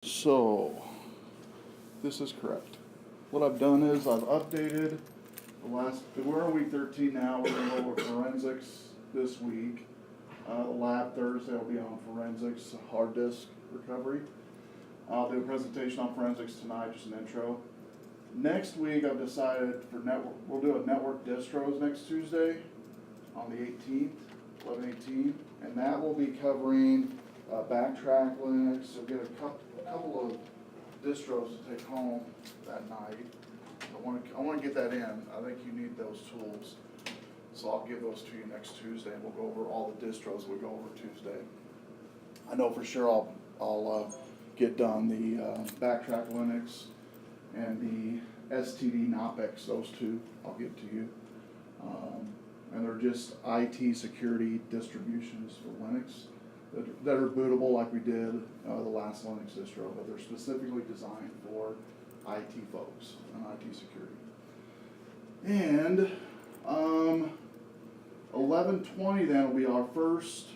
So, this is correct. What I've done is I've updated we're on week 13 now, we're going to go over forensics this week. The lab Thursday will be on forensics, hard disk recovery. I'll do a presentation on forensics tonight, just an intro. Next week I've decided we'll do a network distros next Tuesday on the 18th, 11/18, and that will be covering backtrack Linux. You'll get a couple of distros to take home that night. I want to get that in. I think you need those tools. So I'll give those to you next Tuesday, and we'll go over all the distros we go over Tuesday. I know for sure I'll get done the backtrack Linux and the STD Knopex, those two I'll give to you. And they're just IT security distributions for Linux that are bootable like we did the last Linux distro, but they're specifically designed for IT folks and IT security. And 11:20 then will be our first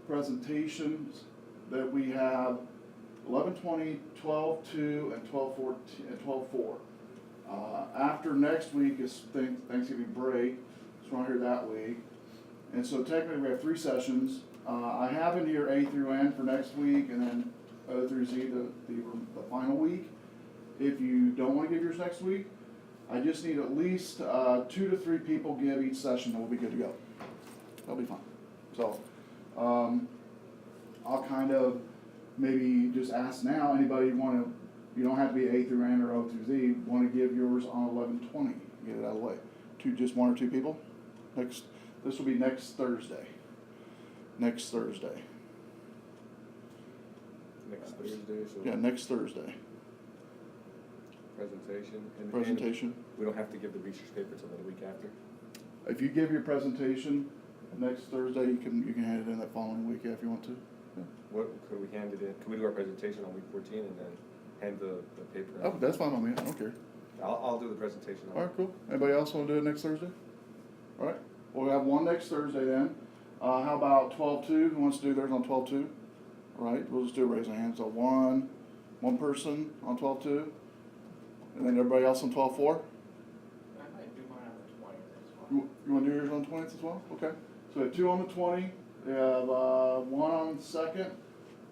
presentations that we have. 11:20, 12:02, and 12:14 and 12:04. After next week is Thanksgiving break, so we're not here that week. And so technically we have 3 sessions. I have in here A through N for next week, and then O through Z the final week. If you don't want to give yours next week, I just need at least 2 to 3 people give each session, and we'll be good to go. That'll be fine. So I'll kind of maybe just ask now, anybody you don't have to be A through N or O through Z, want to give yours on 11:20, get it out of the way. Just 1 or 2 people? This will be next Thursday. Next Thursday. Next Thursday? So yeah, next Thursday. Presentation. And we don't have to give the research paper until the week after? If you give your presentation next Thursday, you can hand it in that following week if you want to. Yeah. What could we hand it in? Could we do our presentation on week 14 and then hand the paper in? Oh, that's fine on me. I don't care. I'll do the presentation. All right, cool. Anybody else want to do it next Thursday? All right. Well, we have one next Thursday then. How about 12/2? Who wants to do theirs on 12/2? All right. We'll just do a raise of hands. So one person on 12/2, and then everybody else on 12/4. I might do mine on the 20th as well. You want to do yours on the 20th as well? Okay. So we have 2 on the 20. We have 1 on the 2nd,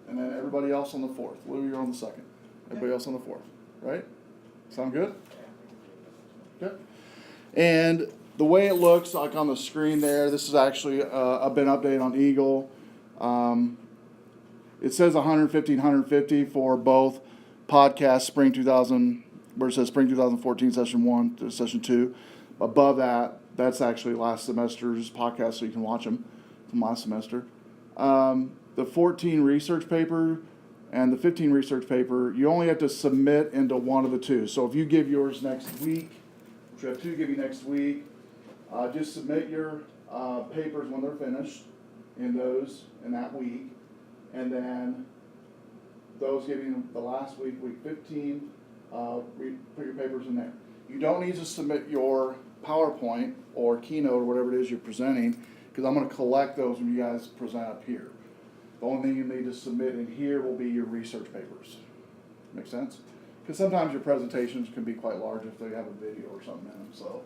and then everybody else on the 4th. Lou, you're on the 2nd. Everybody else on the 4th. Right? Sound good? Okay. And the way it looks like on the screen there, this is actually been updated on Eagle. It says 150 for both podcasts, spring 2000, where it says spring 2014 session 1 to session 2. Above that, that's actually last semester's podcast, so you can watch them from last semester. The 14 research paper and the 15 research paper, you only have to submit into one of the 2. So if you give yours next week, which we have 2 give you next week, just submit your papers when they're finished in that week, and then those giving the last week, week 15, put your papers in there. You don't need to submit your PowerPoint or Keynote or whatever it is you're presenting, because I'm going to collect those when you guys present up here. The only thing you need to submit in here will be your research papers. Make sense? Because sometimes your presentations can be quite large if they have a video or something in them. So,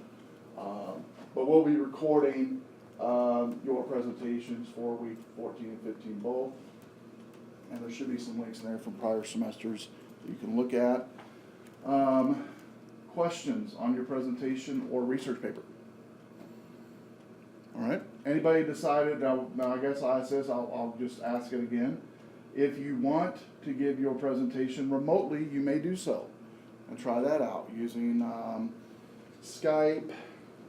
but we'll be recording your presentations for week 14 and 15 both. And there should be some links in there from prior semesters you can look at. Questions on your presentation or research paper? All right. Anybody decided, now I guess I'll ask this, I'll just ask it again. If you want to give your presentation remotely, you may do so. And try that out using Skype.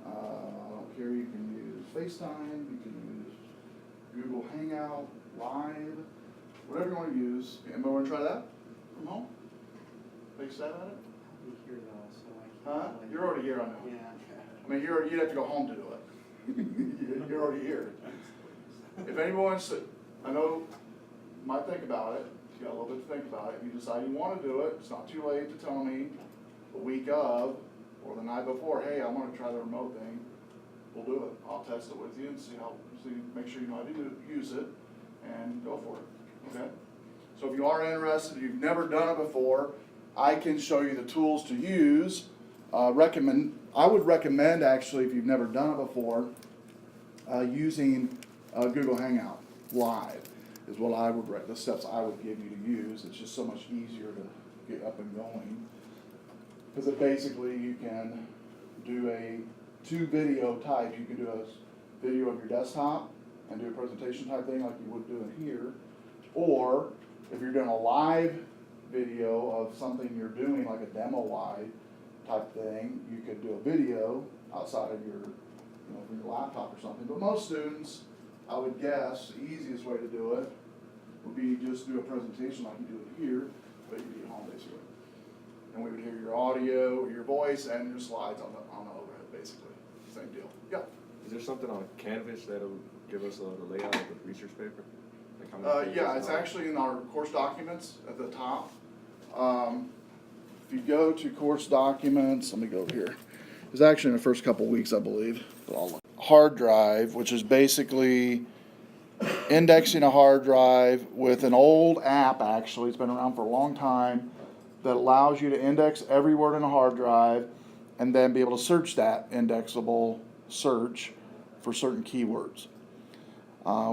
I don't care, you can use FaceTime, you can use Google Hangout, Live, whatever you want to use. Anybody want to try that from home? Take a stab at it? I'll be here though, so I can't. Huh? You're already here, I know. Yeah. I mean, you'd have to go home to do it. You're already here. If anyone wants to, I know, might think about it. You got a little bit to think about it. If you decide you want to do it, it's not too late to tell me the week of or the night before, hey, I want to try the remote thing. We'll do it. I'll test it with you and make sure you know how to use it, and go for it. Okay? So if you are interested, you've never done it before, I can show you the tools to use. I would recommend actually, if you've never done it before, using Google Hangout Live is what I would the steps I would give you to use. It's just so much easier to get up and going because it basically you can do a 2 video type. You can do a video of your desktop and do a presentation type thing like you would do it here, or if you're doing a live video of something you're doing like a demo live type thing, you could do a video outside of your from your laptop or something. But most students, I would guess, the easiest way to do it would be just do a presentation like you do it here, but you'd be at home basically. And we would hear your audio, your voice, and your slides on the overhead basically. Same deal. Yeah. Is there something on Canvas that'll give us the layout of the research paper? Like how many pages Yeah, it's and all? actually in our course documents at the top. If you go to course documents, let me go over here. It's actually in the first couple weeks, I believe. But I'll look. Hard drive, which is basically indexing a hard drive with an old app, actually. It's been around for a long time, that allows you to index every word in a hard drive and then be able to search that indexable search for certain keywords.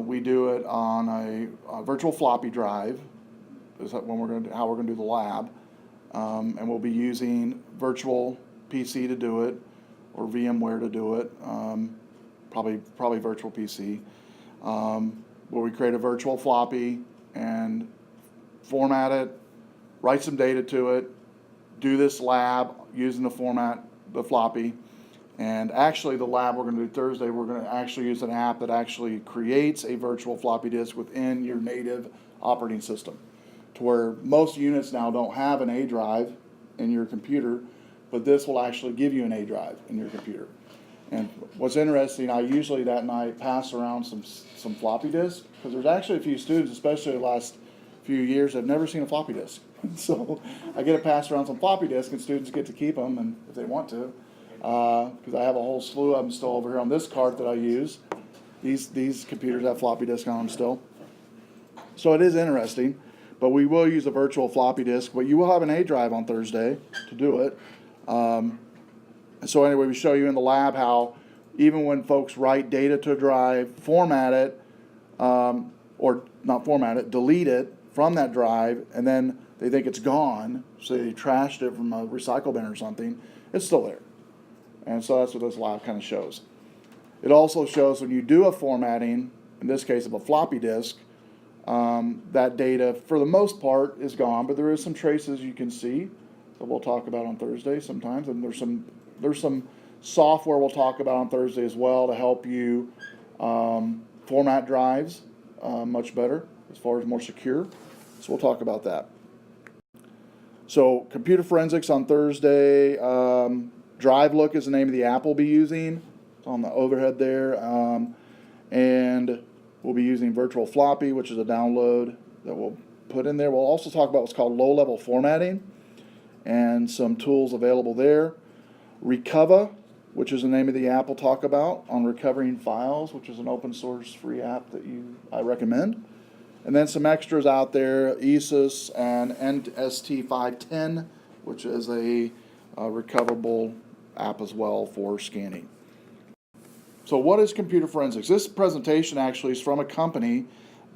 We do it on a virtual floppy drive. Is that when how we're going to do the lab, and we'll be using virtual PC to do it, or VMware to do it. Probably virtual PC, where we create a virtual floppy and format it, write some data to it, do this lab using the floppy. And actually the lab we're going to do Thursday, we're going to actually use an app that actually creates a virtual floppy disk within your native operating system, to where most units now don't have an A drive in your computer, but this will actually give you an A drive in your computer. And what's interesting, I usually that night pass around some floppy disks, because there's actually a few students, especially the last few years, have never seen a floppy disk. So I get to pass around some floppy disks, and students get to keep them, and if they want to, because I have a whole slew of them still over here on this cart that I use. These computers have floppy disks on them still. So it is interesting, but we will use a virtual floppy disk, but you will have an A drive on Thursday to do it. So anyway, we show you in the lab how even when folks write data to a drive, format it, or not format it, delete it from that drive, and then they think it's gone, so they trashed it from a recycle bin or something, it's still there. And so that's what this lab kind of shows. It also shows when you do a formatting, in this case of a floppy disk, that data, for the most part, is gone, but there is some traces you can see that we'll talk about on Thursday sometimes, and there's some software we'll talk about on Thursday as well to help you format drives much better, as far as more secure. So we'll talk about that. So computer forensics on Thursday. Drive Look is the name of the app we'll be using. It's on the overhead there. And we'll be using virtual floppy, which is a download that we'll put in there. We'll also talk about what's called low-level formatting and some tools available there. Recover, which is the name of the app we'll talk about on recovering files, which is an open source free app that I recommend. And then some extras out there, ESUS and NST510, which is a recoverable app as well for scanning. So what is computer forensics? This presentation actually is from a company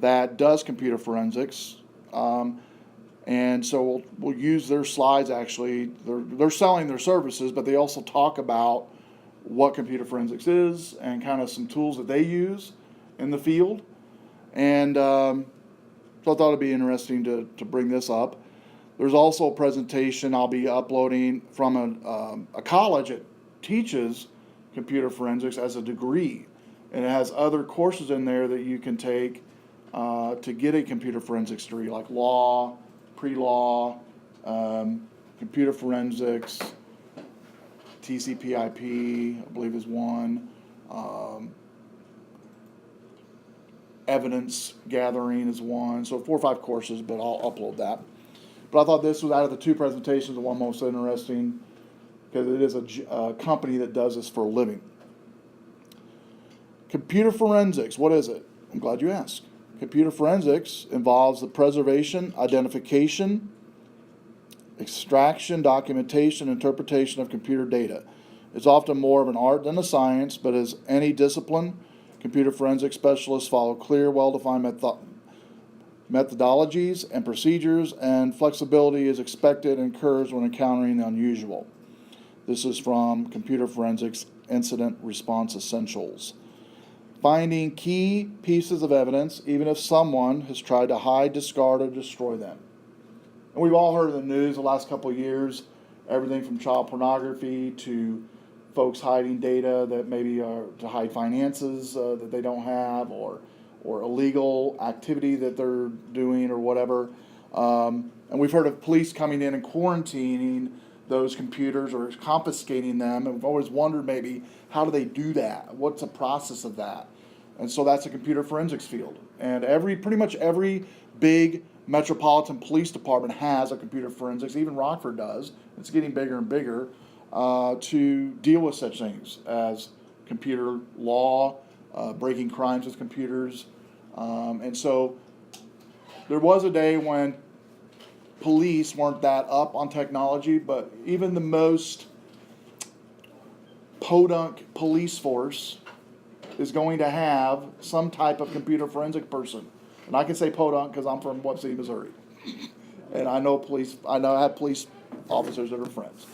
that does computer forensics. And so we'll use their slides actually. They're selling their services, but they also talk about what computer forensics is and kind of some tools that they use in the field. And so I thought it'd be interesting to bring this up. There's also a presentation I'll be uploading from a college that teaches computer forensics as a degree. And it has other courses in there that you can take to get a computer forensics degree, like law, pre-law, computer forensics, TCP/IP, I believe is one, evidence gathering is one. So 4 or 5 courses, but I'll upload that. But I thought this was, out of the 2 presentations, the one most interesting, because it is a company that does this for a living. Computer forensics, what is it? I'm glad you asked. Computer forensics involves the preservation, identification, extraction, documentation, interpretation of computer data. It's often more of an art than a science, but as any discipline, computer forensics specialists follow clear, well-defined methodologies and procedures, and flexibility is expected and occurs when encountering the unusual. This is from Computer Forensics Incident Response Essentials. Finding key pieces of evidence, even if someone has tried to hide, discard, or destroy them. And we've all heard in the news the last couple of years, everything from child pornography to folks hiding data that maybe are to hide finances that they don't have, or illegal activity that they're doing or whatever. And we've heard of police coming in and quarantining those computers or confiscating them. And we've always wondered maybe, how do they do that? What's the process of that? And so that's a computer forensics field. And pretty much every big metropolitan police department has a computer forensics. Even Rockford does. It's getting bigger and bigger to deal with such things as computer law, breaking crimes with computers. And so there was a day when police weren't that up on technology, but even the most podunk police force is going to have some type of computer forensic person. And I can say podunk because I'm from Webb City, Missouri. And I have police officers that are friends.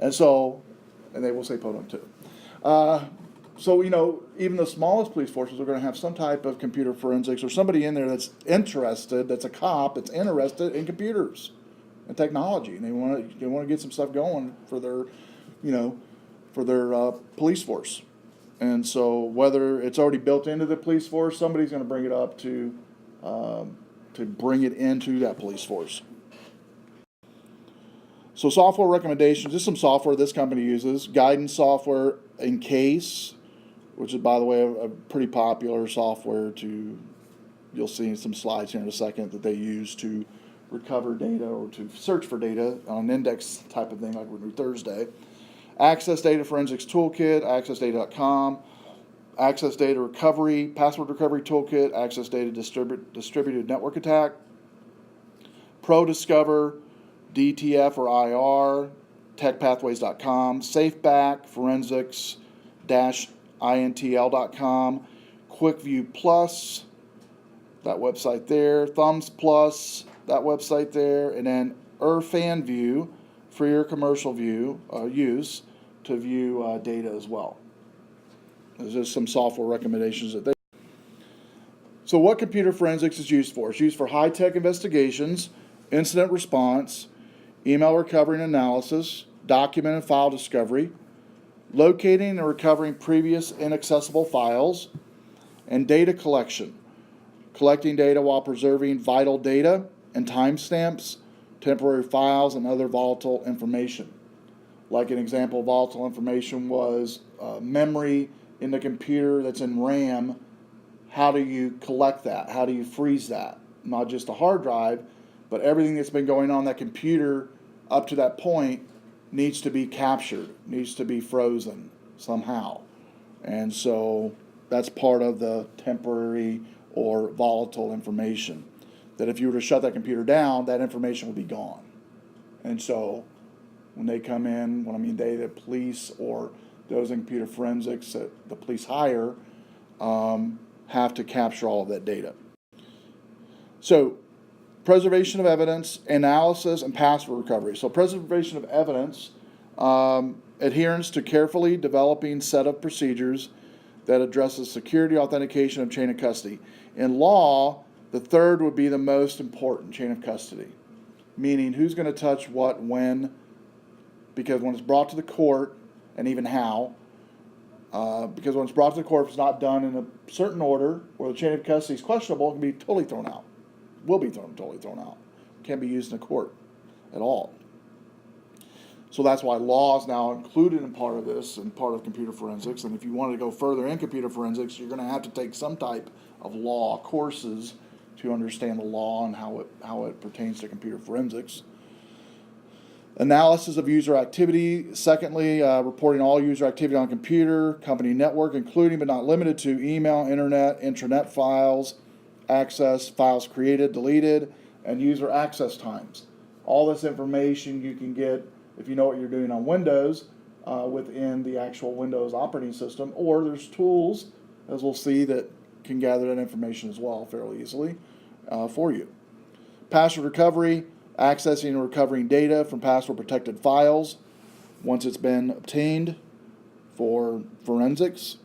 And they will say podunk too. So, even the smallest police forces are going to have some type of computer forensics, or somebody in there that's interested, that's a cop, that's interested in computers and technology. And they want to get some stuff going for their, police force. And so whether it's already built into the police force, somebody's going to bring it up to bring it into that police force. So software recommendations, just some software this company uses. Guidance software Encase, which is, by the way, a pretty popular software you'll see in some slides here in a second, that they use to recover data or to search for data on an index type of thing like we do Thursday. Access Data Forensics Toolkit, accessdata.com. Access Data Recovery, Password Recovery Toolkit, Access Data Distributed Network Attack. ProDiscover, DTF or IR, techpathways.com. SafeBack, forensics-intl.com. QuickView Plus, that website there. Thumbs Plus, that website there. And then FanView for your commercial use to view data as well. There's just some software recommendations that they. So what computer forensics is used for? It's used for high-tech investigations, incident response, email recovery and analysis, document and file discovery, locating and recovering previous inaccessible files, and data collection, collecting data while preserving vital data and timestamps, temporary files, and other volatile information. Like an example of volatile information was memory in the computer that's in RAM. How do you collect that? How do you freeze that? Not just a hard drive, but everything that's been going on that computer up to that point needs to be captured, needs to be frozen somehow. And so that's part of the temporary or volatile information. That if you were to shut that computer down, that information will be gone. And so when they come in, the police or those in computer forensics that the police hire have to capture all of that data. So preservation of evidence, analysis, and password recovery. So preservation of evidence, adherence to carefully developing set of procedures that addresses security, authentication, and chain of custody. In law, the third would be the most important, chain of custody. Meaning who's going to touch what, when, because when it's brought to the court, and even how, because when it's brought to the court, if it's not done in a certain order, or the chain of custody is questionable, it can be totally thrown out. Will be totally thrown out. Can't be used in a court at all. So that's why law is now included in part of this and part of computer forensics. And if you want to go further in computer forensics, you're going to have to take some type of law courses to understand the law and how it pertains to computer forensics. Analysis of user activity. Secondly, reporting all user activity on a computer, company network, including but not limited to email, internet, intranet files, access, files created, deleted, and user access times. All this information you can get if you know what you're doing on Windows within the actual Windows operating system, or there's tools, as we'll see, that can gather that information as well fairly easily for you. Password recovery, accessing and recovering data from password protected files once it's been obtained for forensics.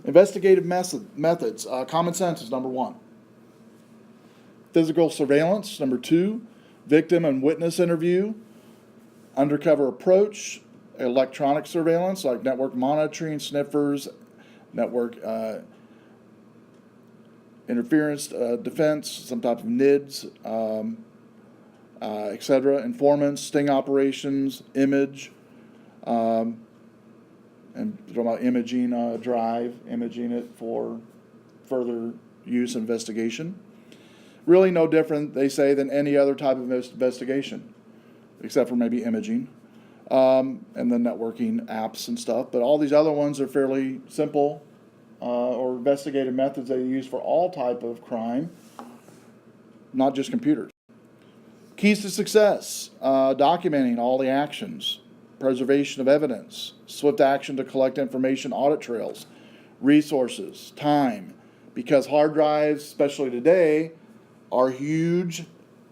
Investigative methods, common sense is number 1. Physical surveillance, number 2. Victim and witness interview. Undercover approach, electronic surveillance like network monitoring, sniffers, network interference defense, some type of NIDS, etc. Informants, sting operations, image, and talking about imaging drive, imaging it for further use and investigation. Really no different, they say, than any other type of investigation, except for maybe imaging, and the networking apps and stuff. But all these other ones are fairly simple, or investigative methods they use for all type of crime, not just computers. Keys to success, documenting all the actions, preservation of evidence, swift action to collect information, audit trails, resources, time, because hard drives, especially today, are huge,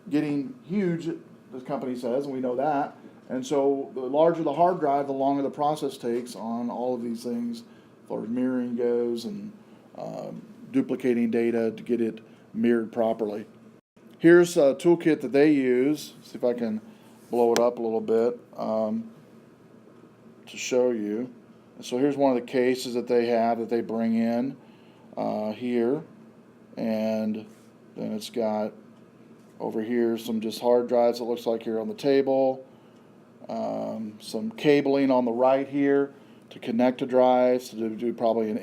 getting huge, this company says, and we know that. And so the larger the hard drive, the longer the process takes on all of these things, as far as mirroring goes and duplicating data to get it mirrored properly. Here's a toolkit that they use. See if I can blow it up a little bit to show you. So here's one of the cases that they have that they bring in here. And then it's got over here some just hard drives, it looks like here on the table. Some cabling on the right here to connect to drives, to do probably an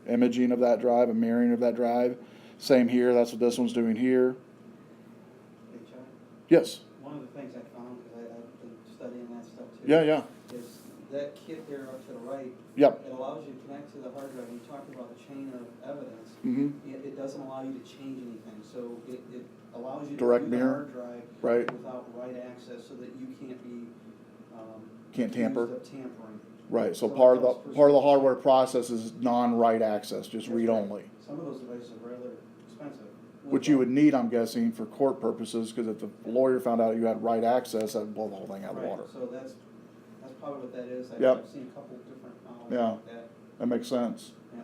imaging of that drive, a mirroring of that drive. Same here, that's what this one's doing here. Hey, Chuck, Yes. one of the things I found, because I've been studying that stuff too. Yeah. Is that kit there up to the right. Yep. It allows you to connect to the hard drive. And you talked about the chain of evidence. Mm-hmm. It doesn't allow you to change anything. So it allows you Direct to do mirror. the hard drive Right. without write access, so that you can't be Can't tamper. accused of tampering. Right. So So part of it helps the preserve- hardware process is non-write access, just That's read right. only. Some of those devices are rather expensive. Which you would need, I'm guessing, for court purposes, because if the lawyer found out you had write access, that'd blow the whole thing out of the Right, water. so that's probably what that is. Yep. I've seen a couple of different models Yeah. like that. That makes sense. Yeah.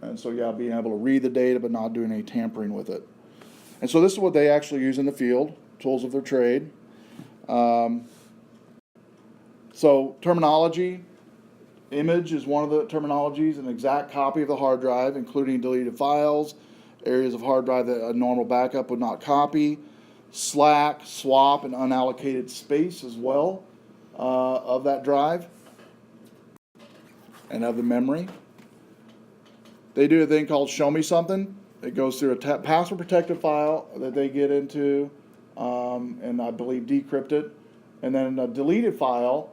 And so, yeah, being able to read the data but not doing any tampering with it. And so this is what they actually use in the field, tools of their trade. So terminology, image is one of the terminologies, an exact copy of the hard drive, including deleted files, areas of hard drive that a normal backup would not copy, slack, swap, and unallocated space as well of that drive and of the memory. They do a thing called show me something. It goes through a password protected file that they get into and I believe decrypt it, and then a deleted file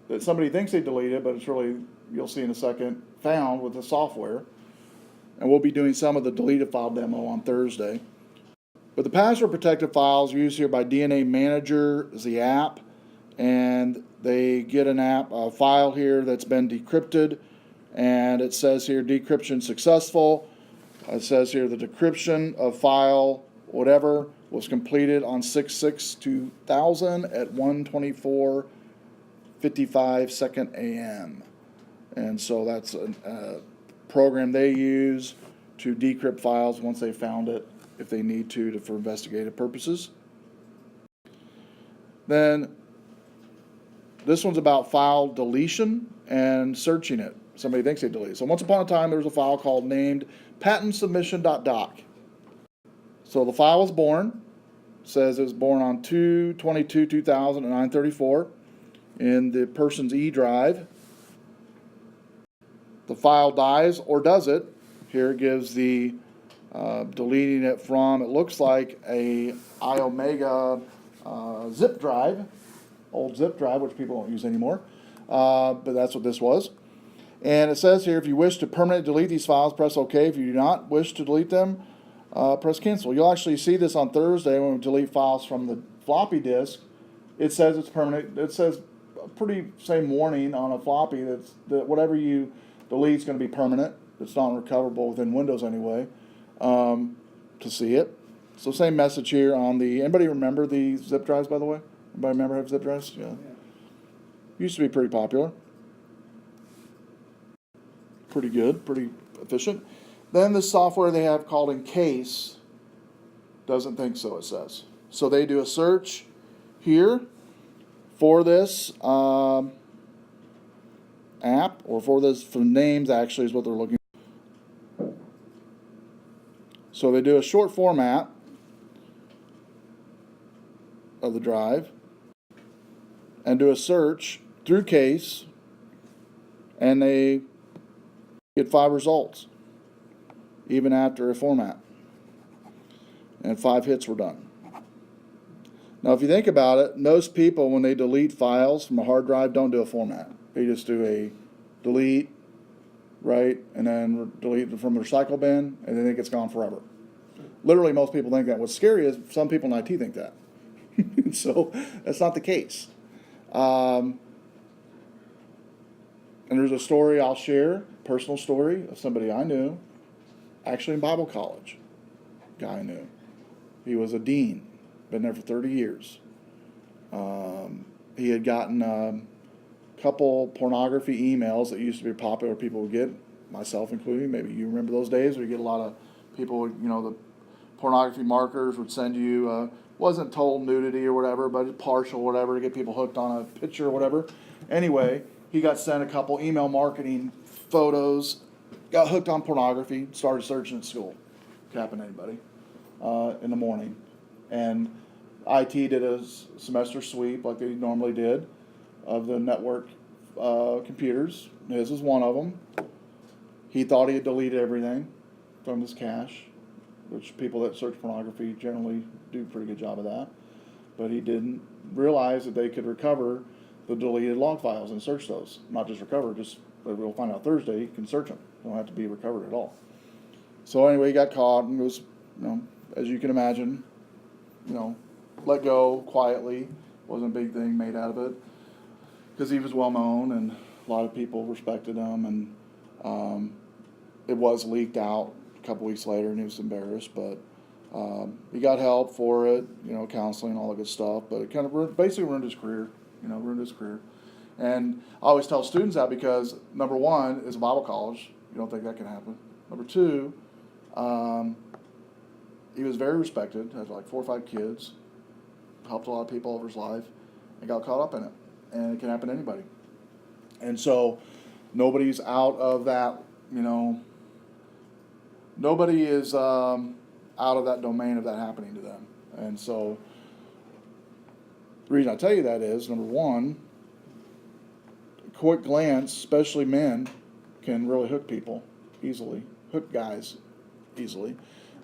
that somebody thinks they deleted, but it's really, you'll see in a second, found with the software. And we'll be doing some of the deleted file demo on Thursday. But the password protected files used here by DNA Manager is the app, and they get a file here that's been decrypted, and it says here decryption successful. It says here the decryption of file whatever was completed on 6/6/2000 at 1:24:55 a.m. And so that's a program they use to decrypt files once they found it, if they need to for investigative purposes. Then this one's about file deletion and searching it. Somebody thinks they deleted. So once upon a time, there was a file called named patentsubmission.doc. So the file was born. It says it was born on 2/22/2000 at 9:34 in the person's E drive. The file dies, or does it? Here it gives the deleting it from, it looks like a iOmega zip drive, old zip drive, which people don't use anymore. But that's what this was. And it says here, if you wish to permanently delete these files, press OK. If you do not wish to delete them, press cancel. You'll actually see this on Thursday when we delete files from the floppy disk. It says it's permanent. It says a pretty same warning on a floppy that whatever you delete is going to be permanent. It's not recoverable within Windows anyway, to see it. So same message here on the, anybody remember the zip drives, by the way? Anybody remember have zip drives? Yeah. Used to be pretty popular. Pretty good, pretty efficient. Then the software they have called Encase doesn't think so, it says. So they do a search here for this app, or for names actually is what they're looking for. So they do a short format of the drive and do a search through Case, and they get 5 results even after a format, and 5 hits were done. Now if you think about it, most people when they delete files from a hard drive don't do a format. They just do a delete, right, and then delete it from the recycle bin, and they think it's gone forever. Literally most people think that. What's scary is some people in IT think that. So that's not the case. And there's a story I'll share, personal story of somebody I knew, actually in Bible college. Guy I knew. He was a dean, been there for 30 years. He had gotten a couple pornography emails that used to be popular people would get, myself including. Maybe you remember those days where you get a lot of people, the pornography marketers would send you, wasn't total nudity or whatever, but partial whatever to get people hooked on a picture or whatever. Anyway, he got sent a couple email marketing photos, got hooked on pornography, started searching at school. Could happen to anybody in the morning. And IT did a semester sweep like they normally did of the network computers. His was one of them. He thought he had deleted everything from his cache, which people that search pornography generally do a pretty good job of that. But he didn't realize that they could recover the deleted log files and search those. Not just recover, but we'll find out Thursday, you can search them. They don't have to be recovered at all. So anyway, he got caught and was, as you can imagine, let go quietly. Wasn't a big thing made out of it because he was well known and a lot of people respected him, and it was leaked out a couple weeks later and he was embarrassed, but he got help for it, counseling, all that good stuff, but it kind of basically ruined his career, And I always tell students that because, number one, it's a Bible college. You don't think that can happen. Number two, he was very respected, had like 4 or 5 kids, helped a lot of people over his life, and got caught up in it. And it can happen to anybody. And so nobody's out of that, nobody is out of that domain of that happening to them. And so the reason I tell you that is, number one, a quick glance, especially men, can really hook people easily, hook guys easily.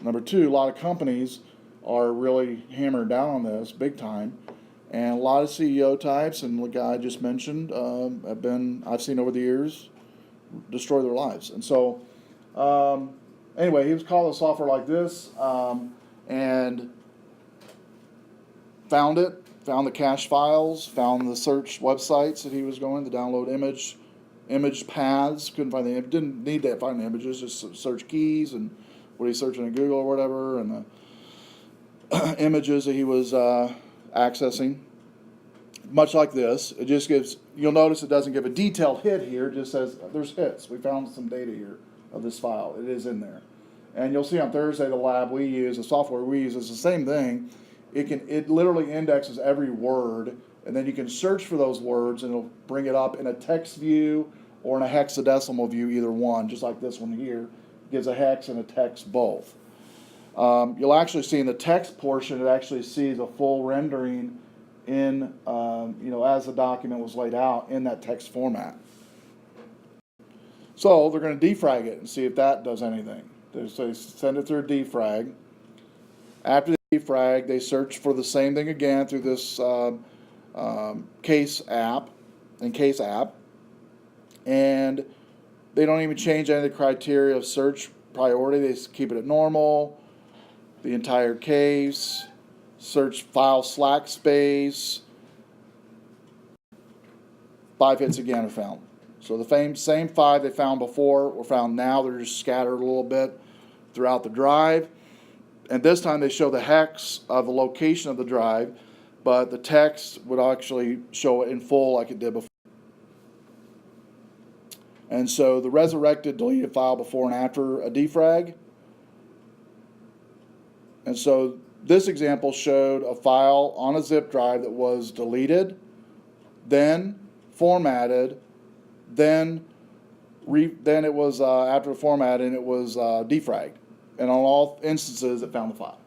Number two, a lot of companies are really hammering down on this big time. And a lot of CEO types, and the guy I just mentioned, I've seen over the years, destroy their lives. And so, anyway, he was called a software like this, and found the cache files, found the search websites that he was going to download image paths, couldn't find the, didn't need to find the images, just search keys and what he's searching in Google or whatever, and the images that he was accessing. Much like this, it just gives, you'll notice it doesn't give a detailed hit here, it just says there's hits. We found some data here of this file. It is in there. And you'll see on Thursday the lab we use, the software we use is the same thing. It literally indexes every word, and then you can search for those words and it'll bring it up in a text view or in a hexadecimal view, either one, just like this one here. It gives a hex and a text both. You'll actually see in the text portion, it actually sees a full rendering in, as the document was laid out in that text format. So they're going to defrag it and see if that does anything. They send it through a defrag. After the defrag, they search for the same thing again through this Case app, and they don't even change any of the criteria of search priority. They keep it at normal. the entire case, search file slack space. 5 hits again are found. So the same 5 they found before were found now. They're just scattered a little bit throughout the drive. And this time they show the hex of the location of the drive, but the text would actually show it in full like it did before. And so the resurrected deleted file before and after a defrag. And so this example showed a file on a zip drive that was deleted, then formatted, then it was after the formatting it was defragged. And on all instances, it found the file.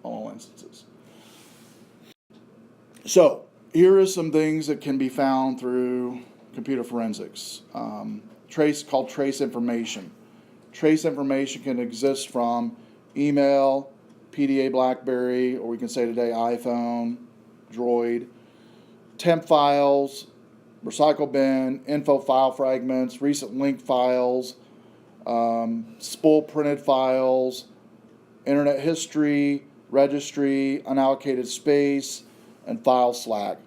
On all instances. So here are some things that can be found through computer forensics. Called trace information. Trace information can exist from email, PDA BlackBerry, or we can say today iPhone, Droid, temp files, recycle bin, info file fragments, recent link files, spool printed files, internet history, registry, unallocated space, and file slack.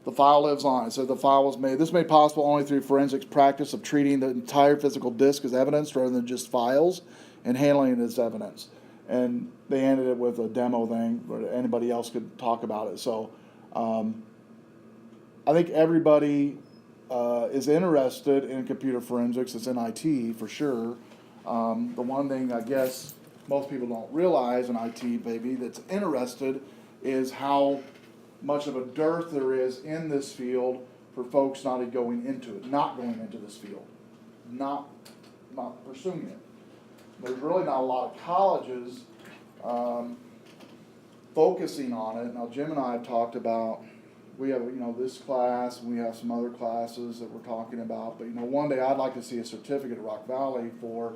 The file lives on. It says the file was made. This is made possible only through forensics practice of treating the entire physical disk as evidence rather than just files and handling it as evidence. And they ended it with a demo thing where anybody else could talk about it. So I think everybody is interested in computer forensics. It's in IT for sure. The one thing I guess most people don't realize in IT, maybe, that's interested is how much of a dearth there is in this field for folks not going into this field, not pursuing it. There's really not a lot of colleges focusing on it. Now, Jim and I have talked about, we have, this class, and we have some other classes that we're talking about, but, one day I'd like to see a certificate at Rock Valley for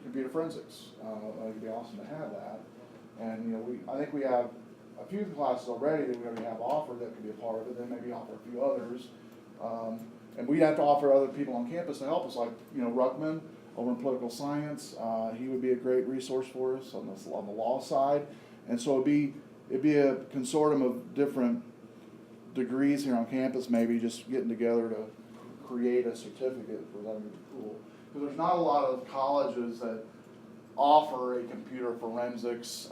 computer forensics. It'd be awesome to have that. And, I think we have a few classes already that we already have offered that could be a part of it, then maybe offer a few others. And we'd have to offer other people on campus to help us, like, Ruckman over in political science. He would be a great resource for us on the law side. And so it'd be a consortium of different degrees here on campus, maybe just getting together to create a certificate for that would be cool. Because there's not a lot of colleges that offer a computer forensics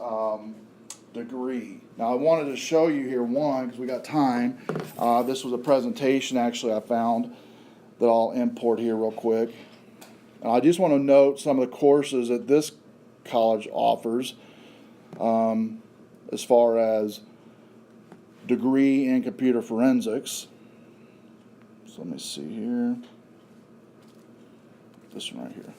degree. Now I wanted to show you here one because we got time. This was a presentation actually I found that I'll import here real quick. And I just want to note some of the courses that this college offers as far as degree in computer forensics. So let me see here. This one right here.